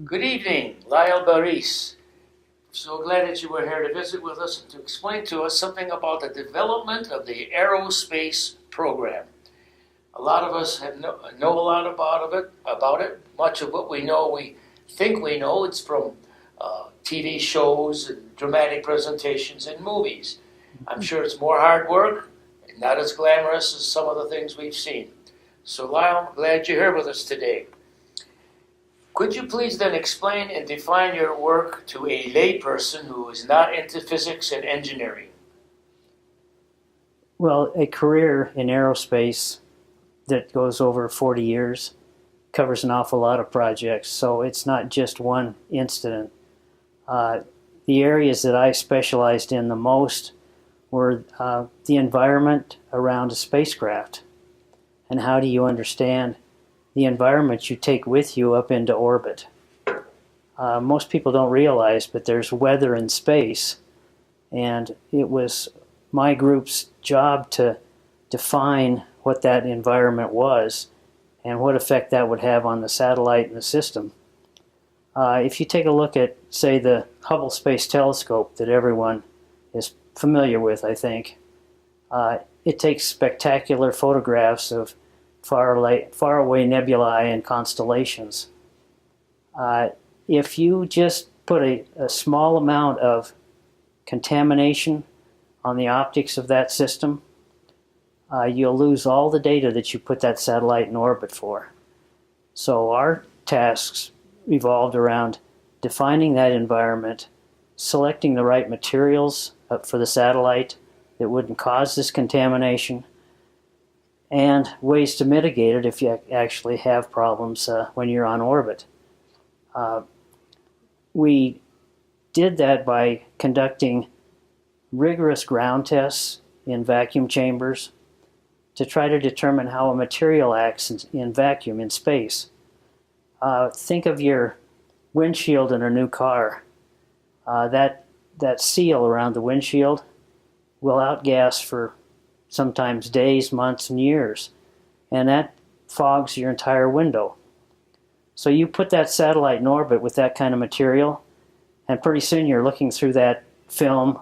Good evening, Lyle Bareiss. So glad that you were here to visit with us and to explain to us something about the development of the aerospace program. A lot of us know a lot about it. Much of what we know, we think we know. It's from TV shows and dramatic presentations and movies. I'm sure it's more hard work and not as glamorous as some of the things we've seen. So Lyle, I'm glad you're here with us today. Could you please then explain and define your work to a layperson who is not into physics and engineering? Well, a career in aerospace that goes over 40 years covers an awful lot of projects, so it's not just one incident. The areas that I specialized in the most were the environment around a spacecraft, and how do you understand the environment you take with you up into orbit. Most people don't realize, but there's weather in space, and it was my group's job to define what that environment was and what effect that would have on the satellite and the system. If you take a look at, say, the Hubble Space Telescope that everyone is familiar with, I think, it takes spectacular photographs of far away nebulae and constellations. If you just put a small amount of contamination on the optics of that system, you'll lose all the data that you put that satellite in orbit for. So our tasks revolved around defining that environment, selecting the right materials for the satellite that wouldn't cause this contamination, and ways to mitigate it if you actually have problems when you're on orbit. We did that by conducting rigorous ground tests in vacuum chambers to try to determine how a material acts in vacuum in space. Think of your windshield in a new car. That seal around the windshield will outgas for sometimes days, months, and years, and that fogs your entire window. So you put that satellite in orbit with that kind of material, and pretty soon you're looking through that film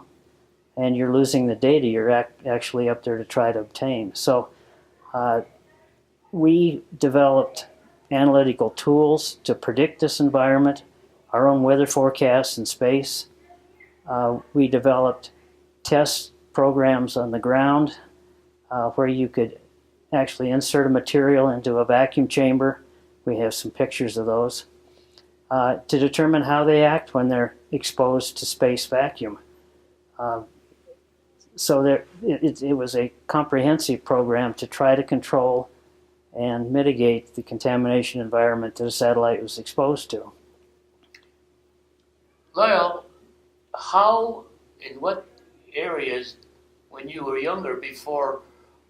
and you're losing the data you're actually up there to try to obtain. So we developed analytical tools to predict this environment, our own weather forecasts in space. We developed test programs on the ground where you could actually insert a material into a vacuum chamber. We have some pictures of those to determine how they act when they're exposed to space vacuum. So it was a comprehensive program to try to control and mitigate the contamination environment that a satellite was exposed to. Lyle, how, in what areas, when you were younger, before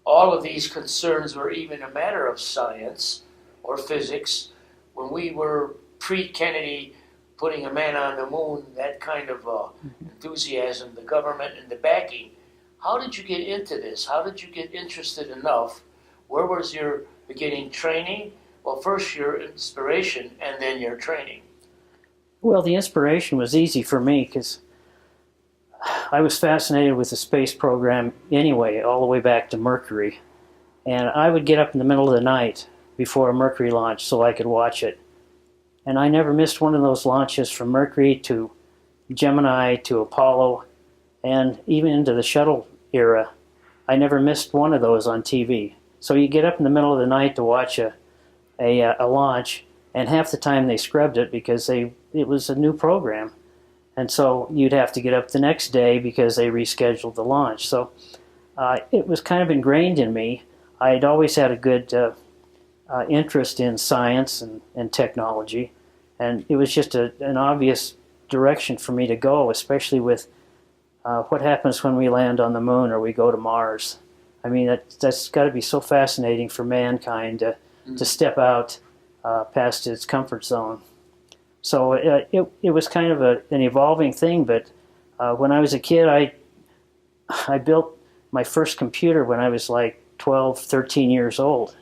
all of these concerns were even a matter of science or physics, when we were pre-Kennedy putting a man on the moon, that kind of enthusiasm, the government and the backing, how did you get into this? How did you get interested enough? Where was your beginning training? Well, first your inspiration and then your training. Well, the inspiration was easy for me because I was fascinated with the space program anyway, all the way back to Mercury. And I would get up in the middle of the night before a Mercury launch so I could watch it. And I never missed one of those launches from Mercury to Gemini to Apollo and even into the shuttle era. I never missed one of those on TV. So you get up in the middle of the night to watch a launch, and half the time they scrubbed it because it was a new program. And so you'd have to get up the next day because they rescheduled the launch. So it was kind of ingrained in me. I'd always had a good interest in science and technology, and it was just an obvious direction for me to go, especially with what happens when we land on the moon or we go to Mars. I mean, that's got to be so fascinating for mankind to step out past its comfort zone. So it was kind of an evolving thing, but when I was a kid, I built my first computer when I was like 12, 13 years old.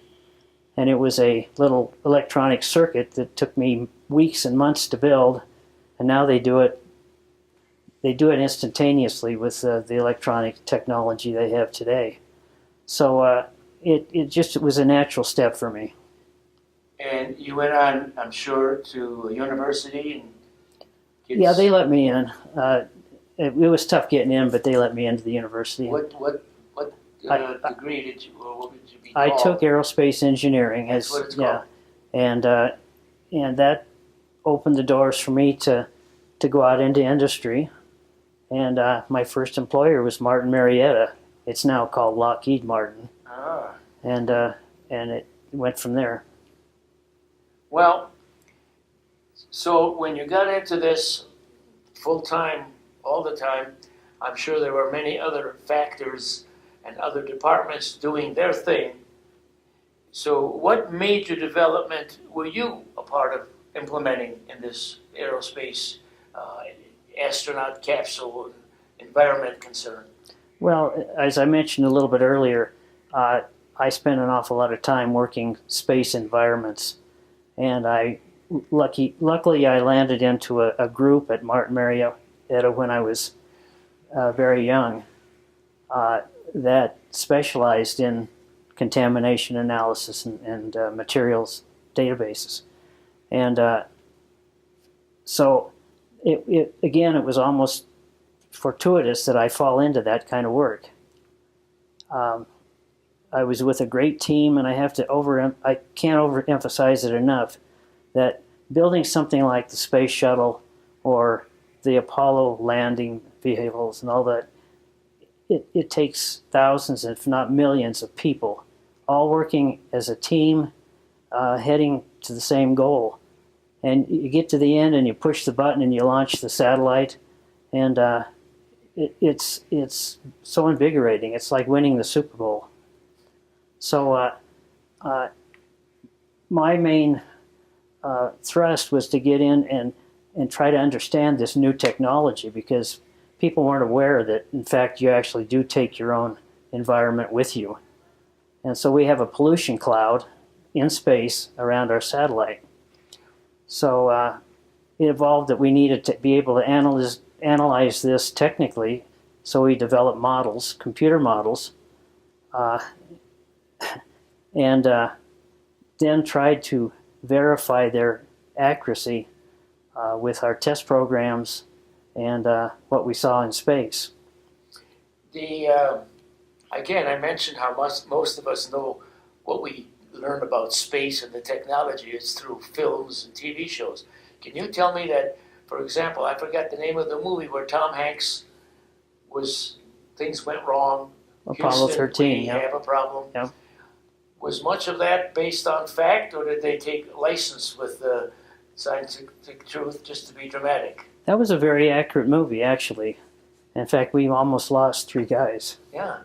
and it was a little electronic circuit that took me weeks and months to build, and now they do it instantaneously with the electronic technology they have today. So it was a natural step for me. And you went on, I'm sure, to a university and Yeah, they let me in. It was tough getting in, but they let me into the university. What degree did you, or what did you be I called? took aerospace engineering. That's what it's called. And that opened the doors for me to go out into industry. And my first employer was Martin Marietta. It's now called Lockheed Martin. Ah. And it went from there. Well, so when you got into this full-time, all the time, I'm sure there were many other factors and other departments doing their thing. So what major development were you a part of implementing in this aerospace astronaut capsule environment concern? Well, as I mentioned a little bit earlier, I spent an awful lot of time working space environments. And luckily I landed into a group at Martin Marietta when I was very young that specialized in contamination analysis and materials databases. And so it was almost fortuitous that I fall into that kind of work. I was with a great team, and I can't overemphasize it enough that building something like the space shuttle or the Apollo landing vehicles and all that, it takes thousands, if not millions, of people all working as a team, heading to the same goal. And you get to the end, and you push the button, and you launch the satellite, and it's so invigorating. It's like winning the Super Bowl. So my main thrust was to get in and try to understand this new technology, because people weren't aware that, in fact, you actually do take your own environment with you. And so we have a pollution cloud in space around our satellite. So it evolved that we needed to be able to analyze this technically, so we developed models, computer models, and then tried to verify their accuracy with our test programs and what we saw in space. Again, I mentioned how most of us know what we learn about space and the technology is through films and TV shows. Can you tell me that, for example, I forgot the name of the movie where Tom Hanks things went wrong. Apollo 13, we have a problem. Yep. Was much of that based on fact, or did they take license with the scientific truth just to be dramatic? That was a very accurate movie, actually. In fact, we almost lost 3 guys. Yeah.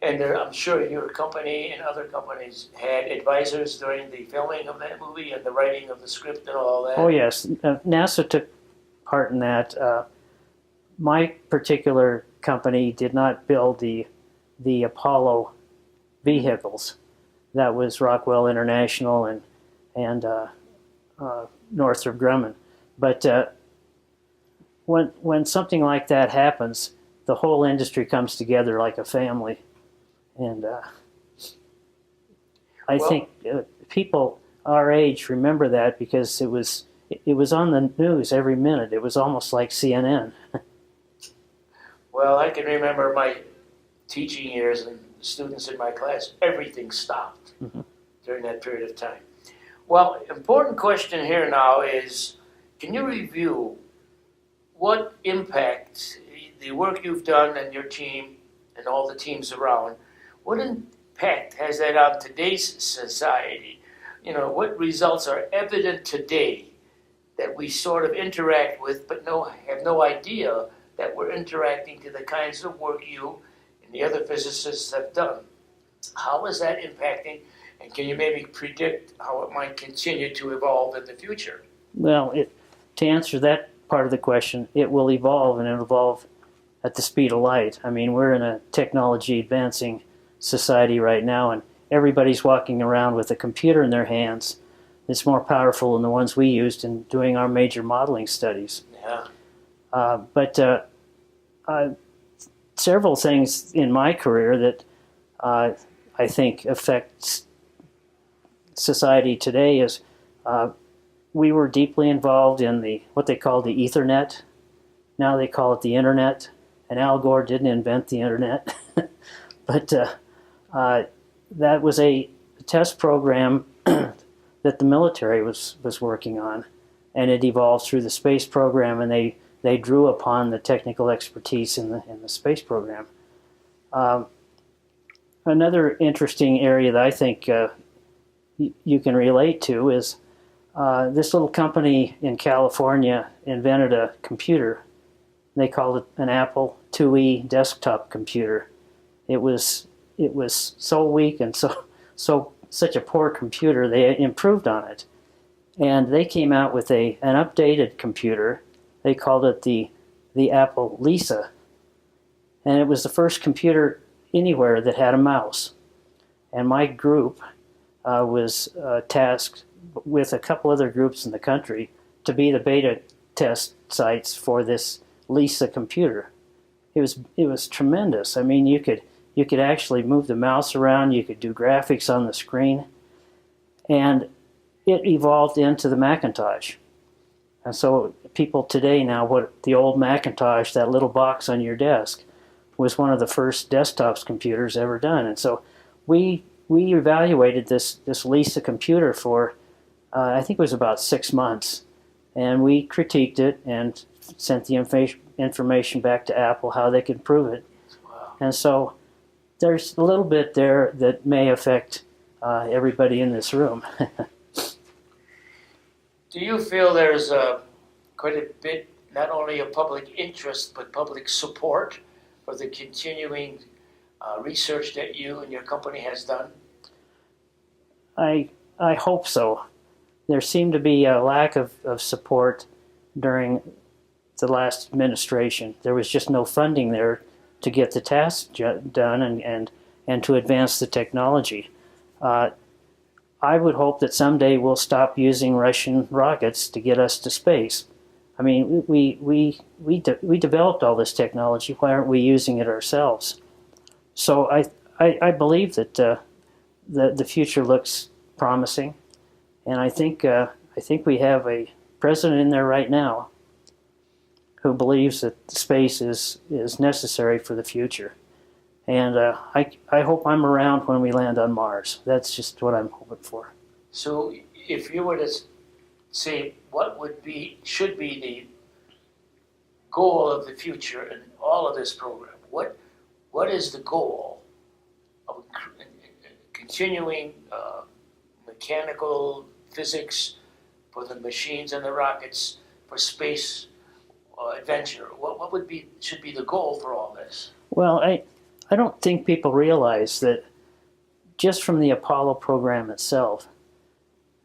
And I'm sure your company and other companies had advisors during the filming of that movie and the writing of the script and all that? Oh, yes. NASA took part in that. My particular company did not build the Apollo vehicles. That was Rockwell International and Northrop Grumman. But when something like that happens, the whole industry comes together like a family. And I think people our age remember that because it was on the news every minute. It was almost like CNN. Well, I can remember my teaching years and students in my class, everything stopped during that period of time. Well, important question here now is, can you review what impact the work you've done and your team and all the teams around, what impact has that on today's society? You know, what results are evident today that we sort of interact with but have no idea that we're interacting to the kinds of work you and the other physicists have done? How is that impacting, and can you maybe predict how it might continue to evolve in the future? Well, to answer that part of the question, it will evolve, and it'll evolve at the speed of light. I mean, we're in a technology advancing society right now, and everybody's walking around with a computer in their hands. It's more powerful than the ones we used in doing our major modeling studies. Yeah. But several things in my career that I think affect society today is we were deeply involved in what they call the Ethernet. Now they call it the Internet. And Al Gore didn't invent the Internet. But that was a test program that the military was working on. And it evolved through the space program, and they drew upon the technical expertise in the space program. Another interesting area that I think you can relate to is this little company in California invented a computer. They called it an Apple IIe desktop computer. It was so weak and such a poor computer. They improved on it, and they came out with an updated computer. They called it the Apple Lisa, and it was the first computer anywhere that had a mouse. And my group was tasked with a couple other groups in the country to be the beta test sites for this Lisa computer. It was tremendous. I mean, you could actually move the mouse around. You could do graphics on the screen, and it evolved into the Macintosh. And so people today now, what the old Macintosh, that little box on your desk, was one of the first desktop computers ever done. And so we evaluated this Lisa computer for I think it was about 6 months, and we critiqued it and sent the information back to Apple how they could improve it. Wow. And so there's a little bit there that may affect everybody in this room. Do you feel there's quite a bit, not only of public interest, but public support for the continuing research that you and your company has done? I hope so. There seemed to be a lack of support during the last administration. There was just no funding there to get the task done and to advance the technology. I would hope that someday we'll stop using Russian rockets to get us to space. I mean, we developed all this technology. Why aren't we using it ourselves? So I believe that the future looks promising, and I think we have a president in there right now who believes that space is necessary for the future. And I hope I'm around when we land on Mars. That's just what I'm hoping for. So if you were to say what should be the goal of the future in all of this program, what is the goal of continuing mechanical physics for the machines and the rockets for space adventure? What should be the goal for all this? Well, I don't think people realize that just from the Apollo program itself,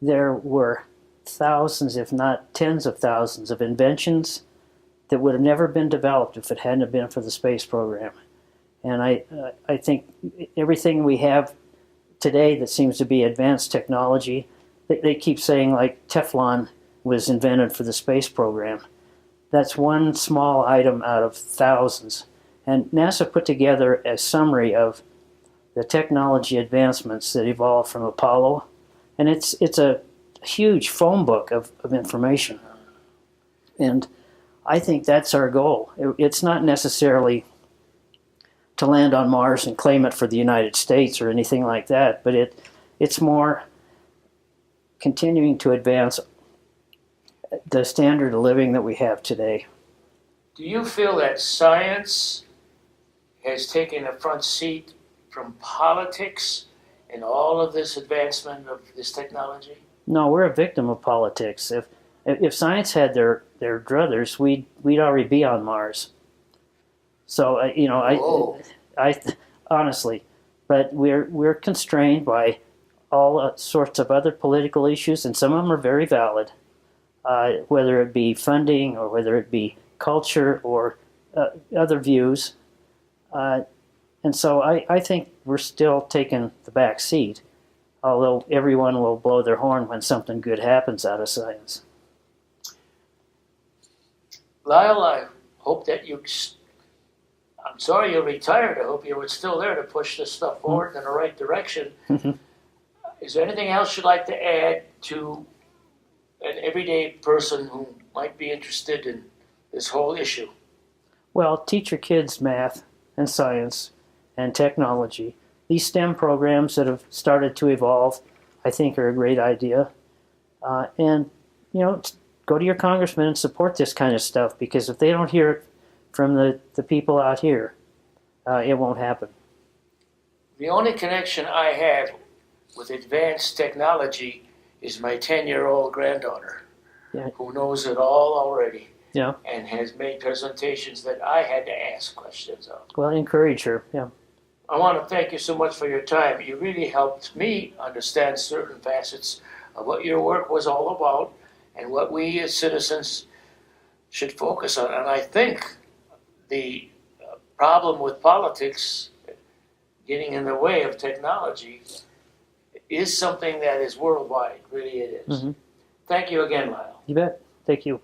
there were thousands, if not tens of thousands, of inventions that would have never been developed if it hadn't been for the space program. And I think everything we have today that seems to be advanced technology, they keep saying like Teflon was invented for the space program. That's one small item out of thousands. And NASA put together a summary of the technology advancements that evolved from Apollo, and it's a huge phone book of information. And I think that's our goal. It's not necessarily to land on Mars and claim it for the United States or anything like that, but it's more continuing to advance the standard of living that we have today. Do you feel that science has taken a front seat from politics in all of this advancement of this technology? No, we're a victim of politics. If science had their druthers, we'd already be on Mars. So I honestly, but we're constrained by all sorts of other political issues, and some of them are very valid, whether it be funding or whether it be culture or other views. And so I think we're still taking the back seat, although everyone will blow their horn when something good happens out of science. Lyle, I hope that I'm sorry you retired. I hope you were still there to push this stuff forward in the right direction. Is there anything else you'd like to add to an everyday person who might be interested in this whole issue? Well, teach your kids math and science and technology. These STEM programs that have started to evolve, I think, are a great idea. And, go to your congressman and support this kind of stuff, because if they don't hear it from the people out here, it won't happen. The only connection I have with advanced technology is my 10-year-old granddaughter, who knows it all already, and has made presentations that I had to ask questions of. Well, encourage her, I want to thank you so much for your time. You really helped me understand certain facets of what your work was all about and what we as citizens should focus on. And I think the problem with politics getting in the way of technology is something that is worldwide. Really it is. Thank you again, Lyle. You bet. Thank you.